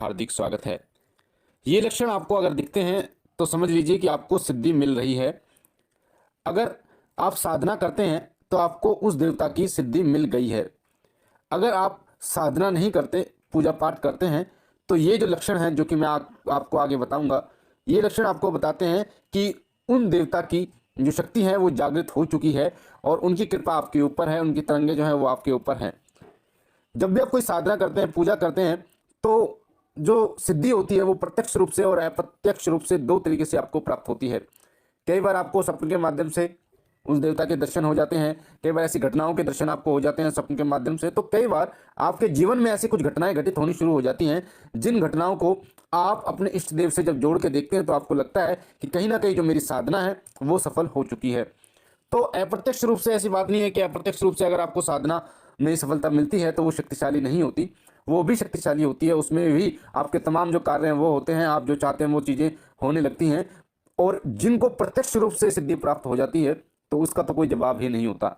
हार्दिक स्वागत है। ये लक्षण आपको अगर दिखते हैं तो समझ लीजिए कि आपको सिद्धि मिल रही है। अगर आप साधना करते हैं तो आपको उस देवता की सिद्धि मिल गई है। अगर आप साधना नहीं करते, पूजा पाठ करते हैं, तो ये जो लक्षण हैं जो कि मैं आपको आगे बताऊंगा, ये लक्षण आपको बताते हैं कि उन देवता की जो शक्ति है वो जागृत हो चुकी है और उनकी कृपा आपके ऊपर है, उनकी तरंगे जो है वो आपके ऊपर हैं। जब भी आप कोई साधना करते हैं, पूजा करते हैं, तो जो सिद्धि होती है वो प्रत्यक्ष रूप से और अप्रत्यक्ष रूप से दो तरीके से आपको प्राप्त होती है। कई बार आपको स्वप्न के माध्यम से उस देवता के दर्शन हो जाते हैं, कई बार ऐसी घटनाओं के दर्शन आपको हो जाते हैं स्वप्न के माध्यम से। तो कई बार आपके जीवन में ऐसी कुछ घटनाएं घटित होनी शुरू हो जाती हैं जिन घटनाओं को आप अपने इष्ट देव से जब जोड़ के देखते हैं तो आपको लगता है कि कहीं ना कहीं जो मेरी साधना है वो सफल हो चुकी है। तो अप्रत्यक्ष रूप से ऐसी बात नहीं है कि अप्रत्यक्ष रूप से अगर आपको साधना में सफलता मिलती है तो वो शक्तिशाली नहीं होती। वो भी शक्तिशाली होती है, उसमें भी आपके तमाम जो कार्य हैं वो होते हैं, आप जो चाहते हैं वो चीज़ें होने लगती हैं। और जिनको प्रत्यक्ष रूप से सिद्धि प्राप्त हो जाती है तो उसका तो कोई जवाब ही नहीं होता।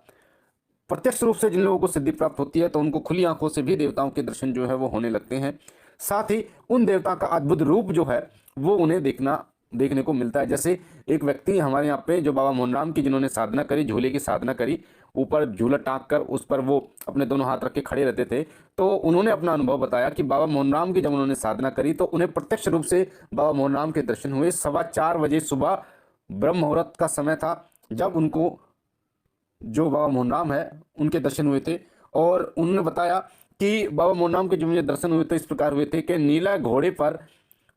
प्रत्यक्ष रूप से जिन लोगों को सिद्धि प्राप्त होती है तो उनको खुली आंखों से भी देवताओं के दर्शन जो है वो होने लगते हैं। साथ ही उन देवता का अद्भुत रूप जो है वो उन्हें देखने को मिलता है। जैसे एक व्यक्ति हमारे यहाँ पे जो बाबा मोहनराम की जिन्होंने साधना करी, झूले की साधना करी, ऊपर झूला टाँग कर उस पर वो अपने दोनों हाथ रख के खड़े रहते थे। तो उन्होंने अपना अनुभव बताया कि बाबा मोहनराम की जब उन्होंने साधना करी तो उन्हें प्रत्यक्ष रूप से बाबा मोहनराम के दर्शन हुए। 4:15 बजे सुबह ब्रह्म मुहूर्त का समय था जब उनको जो बाबा मोहनराम है उनके दर्शन हुए थे। और उन्होंने बताया कि बाबा मोहनराम के जो मुझे दर्शन हुए थे इस प्रकार हुए थे कि नीला घोड़े पर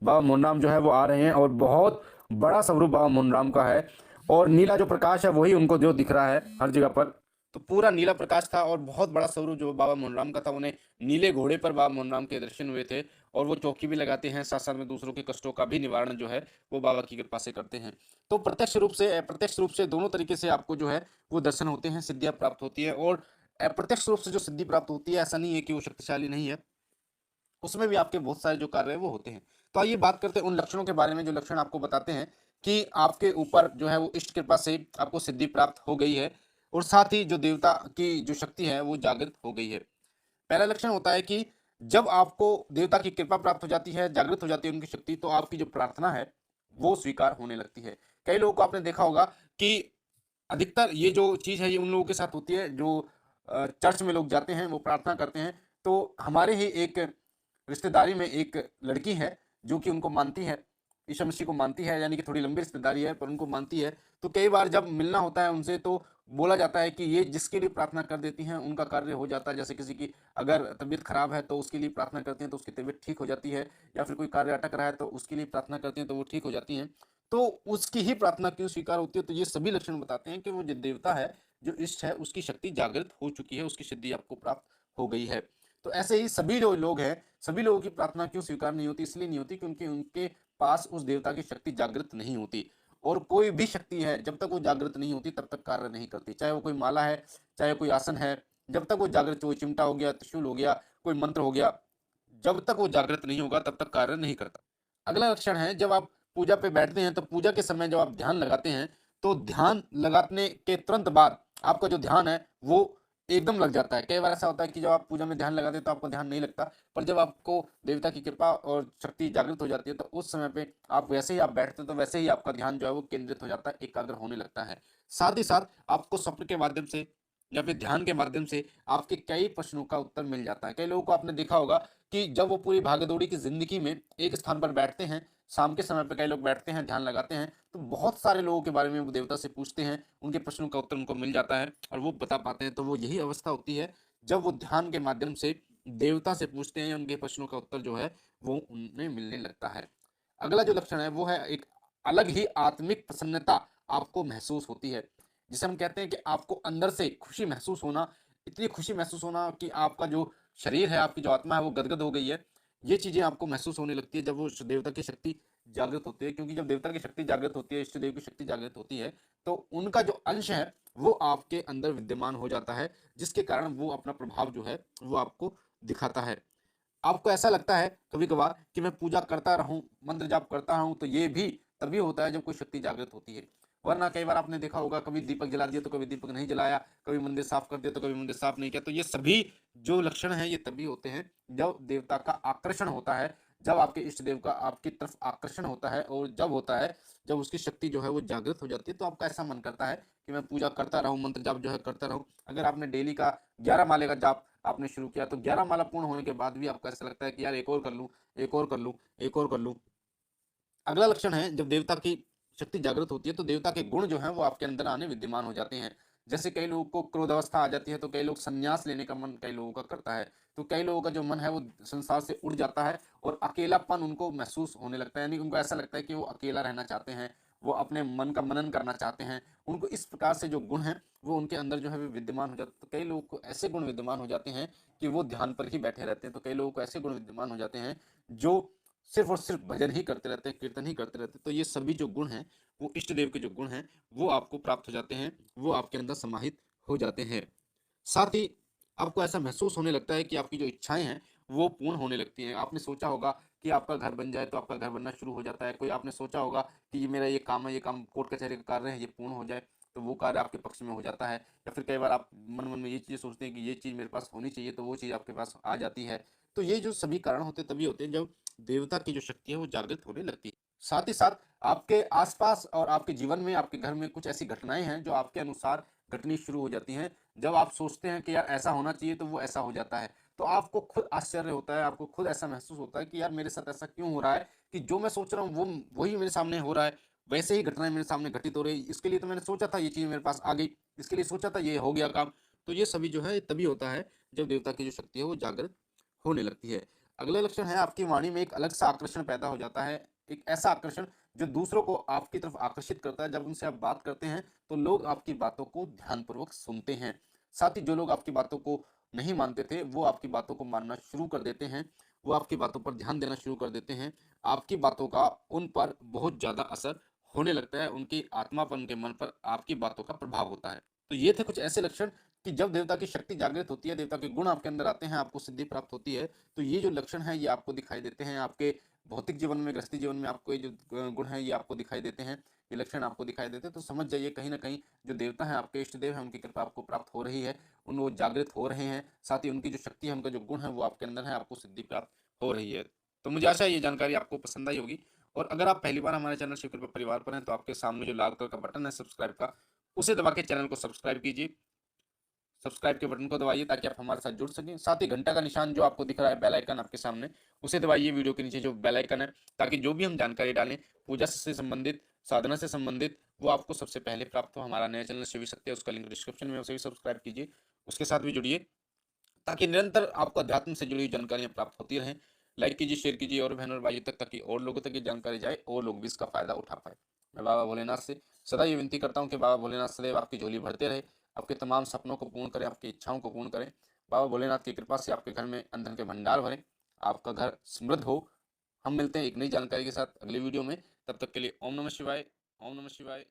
बाबा मोहनराम जो है वो आ रहे हैं और बहुत बड़ा स्वरूप बाबा मोहनराम का है। और नीला जो प्रकाश है वही उनको जो दिख रहा है हर जगह पर। तो पूरा नीला प्रकाश था और बहुत बड़ा स्वरूप जो बाबा मोहनराम का था। उन्हें नीले घोड़े पर बाबा मोहनराम के दर्शन हुए थे और वो चौकी भी लगाते हैं, साथ साथ में दूसरों के कष्टों का भी निवारण जो है वो बाबा की कृपा से करते हैं। तो प्रत्यक्ष रूप से अप्रत्यक्ष रूप से दोनों तरीके से आपको जो है वो दर्शन होते हैं, सिद्धियां प्राप्त होती है। और अप्रत्यक्ष रूप से जो सिद्धि प्राप्त होती है ऐसा नहीं है कि वो शक्तिशाली नहीं है, उसमें भी आपके बहुत सारे जो कार्य है वो होते हैं। तो आइए बात करते हैं उन लक्षणों के बारे में जो लक्षण आपको बताते हैं कि आपके ऊपर जो है वो इष्ट कृपा से आपको सिद्धि प्राप्त हो गई है और साथ ही जो देवता की जो शक्ति है वो जागृत हो गई है। पहला लक्षण होता है कि जब आपको देवता की कृपा प्राप्त हो जाती है, जागृत हो जाती है उनकी शक्ति, तो आपकी जो प्रार्थना है वो स्वीकार होने लगती है। कई लोगों को आपने देखा होगा कि अधिकतर ये जो चीज़ है ये उन लोगों के साथ होती है जो चर्च में लोग जाते हैं, वो प्रार्थना करते हैं। तो हमारे ही एक रिश्तेदारी में एक लड़की है जो कि उनको मानती है, यीशु मसीह को मानती है, यानी कि थोड़ी लंबी रिश्तेदारी है पर उनको मानती है। तो कई बार जब मिलना होता है उनसे तो बोला जाता है कि ये जिसके लिए प्रार्थना कर देती हैं उनका कार्य हो जाता है। जैसे किसी की अगर तबीयत खराब है तो उसके लिए प्रार्थना करते हैं तो उसकी तबीयत ठीक हो जाती है, या फिर कोई कार्य अटक रहा है तो उसके लिए प्रार्थना करते हैं तो वो ठीक हो जाती हैं। तो उसकी ही प्रार्थना क्यों स्वीकार होती है? तो ये सभी लक्षण बताते हैं कि वो जो देवता है, जो इष्ट है, उसकी शक्ति जागृत हो चुकी है, उसकी सिद्धि आपको प्राप्त हो गई है। तो ऐसे ही सभी जो लोग हैं, सभी लोगों की प्रार्थना क्यों स्वीकार नहीं होती? इसलिए नहीं होती क्योंकि उनके पास उस देवता की शक्ति जागृत नहीं होती। और कोई भी शक्ति है जब तक वो जागृत नहीं होती तब तक कार्य नहीं करती। चाहे वो कोई माला है, चाहे कोई आसन है, जब तक वो जागृत, कोई चिमटा हो गया, त्रिशूल हो गया, कोई मंत्र हो गया, जब तक वो जागृत नहीं होगा तब तक कार्य नहीं करता। अगला लक्षण है जब आप पूजा पे बैठते हैं तो पूजा के समय जब आप ध्यान लगाते हैं तो ध्यान लगाने के तुरंत बाद आपका जो ध्यान है वो एकदम लग जाता है। कई बार ऐसा होता है कि जब आप पूजा में ध्यान लगाते हैं तो आपको ध्यान नहीं लगता, पर जब आपको देवता की कृपा और शक्ति जागृत हो जाती है तो उस समय पे आप वैसे ही आप बैठते हैं तो वैसे ही आपका ध्यान जो है वो केंद्रित हो जाता है, एकाग्र होने लगता है। साथ ही साथ आपको स्वप्न के माध्यम से या फिर ध्यान के माध्यम से आपके कई प्रश्नों का उत्तर मिल जाता है। कई लोगों को आपने देखा होगा कि जब वो पूरी भागदौड़ी की जिंदगी में एक स्थान पर बैठते हैं, शाम के समय पे कई लोग बैठते हैं, ध्यान लगाते हैं, तो बहुत सारे लोगों के बारे में वो देवता से पूछते हैं, उनके प्रश्नों का उत्तर उनको मिल जाता है और वो बता पाते हैं। तो वो यही अवस्था होती है जब वो ध्यान के माध्यम से देवता से पूछते हैं, उनके प्रश्नों का उत्तर जो है वो उन्हें मिलने लगता है। अगला जो लक्षण है वो है एक अलग ही आत्मिक प्रसन्नता आपको महसूस होती है, जिसे हम कहते हैं कि आपको अंदर से खुशी महसूस होना, इतनी खुशी महसूस होना कि आपका जो शरीर है, आपकी जो आत्मा है वो गदगद हो गई है। ये चीजें आपको महसूस होने लगती है जब वो देवता की शक्ति जागृत होती है, क्योंकि जब देवता की शक्ति जागृत होती है, इष्ट देव की शक्ति जागृत होती है, तो उनका जो अंश है वो आपके अंदर विद्यमान हो जाता है, जिसके कारण वो अपना प्रभाव जो है वो आपको दिखाता है। आपको ऐसा लगता है कभी कभार कि मैं पूजा करता रहूं, मंत्र जाप करता हूं, तो ये भी तभी होता है जब कोई शक्ति जागृत होती है। वरना कई बार आपने देखा होगा कभी दीपक जला दिया तो कभी दीपक नहीं जलाया, कभी मंदिर साफ कर दिया तो कभी मंदिर साफ नहीं किया। तो ये सभी जो लक्षण हैं ये तभी होते हैं जब देवता का आकर्षण होता है, जब आपके इष्ट देव का आपकी तरफ आकर्षण होता है, और जब होता है, जब उसकी शक्ति जो है वो जागृत हो जाती है, तो आपका ऐसा मन करता है कि मैं पूजा करता रहूं, मंत्र जाप जो है करता रहूं। अगर आपने डेली का 11 माले का जाप आपने शुरू किया, तो 11 माला पूर्ण होने के बाद भी आपको ऐसा लगता है कि यार एक और कर लूं, एक और कर लूं, एक और कर लूं। अगला लक्षण है, जब देवता की शक्ति जागृत होती है तो देवता के गुण जो हैं वो आपके अंदर आने विद्यमान हो जाते हैं। जैसे कई लोगों को क्रोध अवस्था आ जाती है, तो कई लोग संन्यास लेने का मन कई लोगों का करता है। तो कई लोगों का जो मन है वो संसार से उड़ जाता है, और अकेलापन उनको महसूस होने लगता है, यानी उनको ऐसा लगता है कि वो अकेला रहना चाहते हैं, वो अपने मन का मनन करना चाहते हैं। उनको इस प्रकार से जो गुण हैं वो उनके अंदर जो है वो विद्यमान हो जाते हैं। तो कई लोगों को ऐसे गुण विद्यमान हो जाते हैं कि वो ध्यान पर ही बैठे रहते हैं। तो कई लोगों को ऐसे गुण विद्यमान हो जाते हैं जो सिर्फ और सिर्फ भजन ही करते रहते हैं, कीर्तन ही करते रहते हैं। तो ये सभी जो गुण हैं, वो इष्ट देव के जो गुण हैं वो आपको प्राप्त हो जाते हैं, वो आपके अंदर समाहित हो जाते हैं। साथ ही आपको ऐसा महसूस होने लगता है कि आपकी जो इच्छाएं हैं वो पूर्ण होने लगती हैं। आपने सोचा होगा कि आपका घर बन जाए, तो आपका घर बनना शुरू हो जाता है। कोई आपने सोचा होगा कि ये मेरा ये काम है, ये काम कोर्ट कचहरी का कार्य है, ये पूर्ण हो जाए, तो वो कार्य आपके पक्ष में हो जाता है। या फिर कई बार आप मन मन में ये चीज़ सोचते हैं कि ये चीज़ मेरे पास होनी चाहिए, तो वो चीज़ आपके पास आ जाती है। तो ये जो सभी कारण होते हैं तभी होते हैं जब देवता की जो शक्ति है वो जागृत होने लगती है। साथ ही साथ आपके आसपास और आपके जीवन में, आपके घर में कुछ ऐसी घटनाएं हैं जो आपके अनुसार घटनी शुरू हो जाती हैं। जब आप सोचते हैं कि यार ऐसा होना चाहिए, तो वो ऐसा हो जाता है। तो आपको खुद आश्चर्य होता है, आपको खुद ऐसा महसूस होता है कि यार मेरे साथ ऐसा क्यों हो रहा है कि जो मैं सोच रहा हूँ वो वही मेरे सामने हो रहा है, वैसे ही घटनाएं मेरे सामने घटित हो रही है। इसके लिए तो मैंने सोचा था ये चीज़ मेरे पास आ गई, इसके लिए सोचा था ये हो गया काम। तो ये सभी जो है तभी होता है जब देवता की जो शक्ति है वो जागृत होने लगती है। अगला लक्षण है, आपकी वाणी में एक अलग सा आकर्षण पैदा हो जाता है। एक ऐसा आकर्षण जो दूसरों को आपकी तरफ आकर्षित करता है। जब उनसे आप बात करते हैं तो लोग आपकी बातों को ध्यानपूर्वक सुनते हैं। साथ ही जो लोग आपकी बातों को नहीं मानते थे वो आपकी बातों को मानना शुरू कर देते हैं, वो आपकी बातों पर ध्यान देना शुरू कर देते हैं। आपकी बातों का उन पर बहुत ज़्यादा असर होने लगता है, उनकी आत्मा पर, उनके मन पर आपकी बातों का प्रभाव होता है। तो ये थे कुछ ऐसे लक्षण कि जब देवता की शक्ति जागृत होती है, देवता के गुण आपके अंदर आते हैं, आपको सिद्धि प्राप्त होती है। तो ये जो लक्षण है ये आपको दिखाई देते हैं। आपके भौतिक जीवन में, गृहस्थी जीवन में आपको ये जो गुण है ये आपको दिखाई देते हैं, ये लक्षण आपको दिखाई देते हैं। तो समझ जाइए कहीं ना कहीं जो देवता है आपके इष्ट देव है, उनकी कृपा आपको प्राप्त हो रही है, उन वो जागृत हो रहे हैं। साथ ही उनकी जो शक्ति है, उनका जो गुण है वो आपके अंदर है, आपको सिद्धि प्राप्त हो रही है। तो मुझे आशा है ये जानकारी आपको पसंद आई होगी। और अगर आप पहली बार हमारे चैनल शिव कृपा परिवार पर हैं, तो आपके सामने जो लाल कलर का बटन है सब्सक्राइब का, उसे दबा के चैनल को सब्सक्राइब कीजिए। सब्सक्राइब के बटन को दबाइए ताकि आप हमारे साथ जुड़ सकें। साथ ही घंटा का निशान जो आपको दिख रहा है, बेल आइकन आपके सामने, उसे दबाइए वीडियो के नीचे जो बेल आइकन है, ताकि जो भी हम जानकारी डालें पूजा से संबंधित, साधना से संबंधित, वो आपको सबसे पहले प्राप्त हो। हमारा नया चैनल शिव शक्ति है, उसका लिंक डिस्क्रिप्शन में, उसे भी सब्सक्राइब कीजिए, उसके साथ भी जुड़िए, ताकि निरंतर आपको अध्यात्म से जुड़ी हुई जानकारियां प्राप्त होती रहें। लाइक कीजिए, शेयर कीजिए और बहन और भाइयों तक, ताकि और लोगों तक ये जानकारी जाए और लोग भी इसका फायदा उठा पाए। मैं बाबा भोलेनाथ से सदा ये विनती करता हूँ कि बाबा भोलेनाथ सदैव आपकी झोली भरते रहे, आपके तमाम सपनों को पूर्ण करें, आपकी इच्छाओं को पूर्ण करें। बाबा भोलेनाथ की कृपा से आपके घर में अन्न धन के भंडार भरें, आपका घर समृद्ध हो। हम मिलते हैं एक नई जानकारी के साथ अगली वीडियो में। तब तक के लिए ओम नमः शिवाय, ओम नमः शिवाय।